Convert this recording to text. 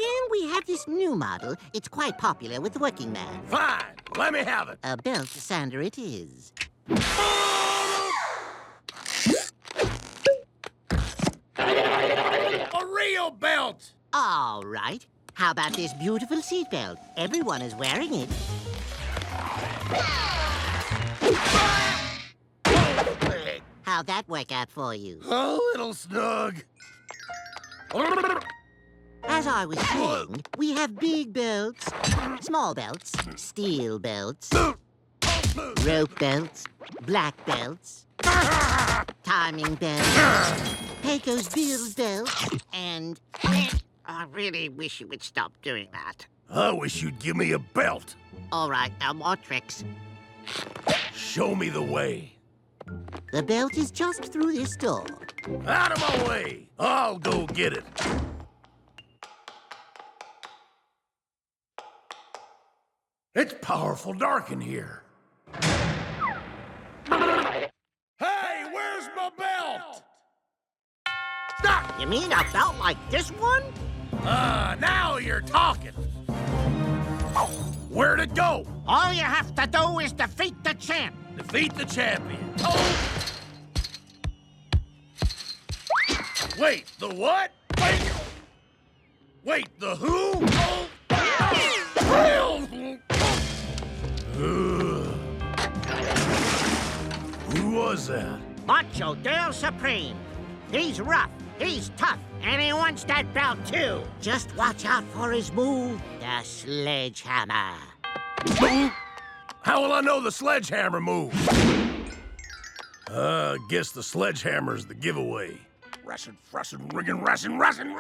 Well, we have this new model. It's quite popular with the working man. Fine, let me have it. A belt sander it is. A real belt! All right. How about this beautiful seatbelt? Everyone is wearing it. How'd that work out for you? A little snug. As I was saying, we have big belts, small belts, steel belts, rope belts, black belts, timing belts, Pecos Bill's belt, and... I really wish you would stop doing that. I wish you'd give me a belt. All right, now more tricks. Show me the way. The belt is just through this door. Out of my way. I'll go get it. It's powerful dark in here. Hey, where's my belt? Stop! You mean a belt like this one? Now you're talking. Where'd it go? All you have to do is defeat the champ. Defeat the champion. Oh! Wait, the what? Wait, the who? Who was that? Macho Del Supreme. He's rough, he's tough, and he wants that belt too. Just watch out for his move, the sledgehammer. How will I know the sledgehammer move? Guess the sledgehammer's the giveaway. Rassin', frussin', riggin', rassin', rassin'.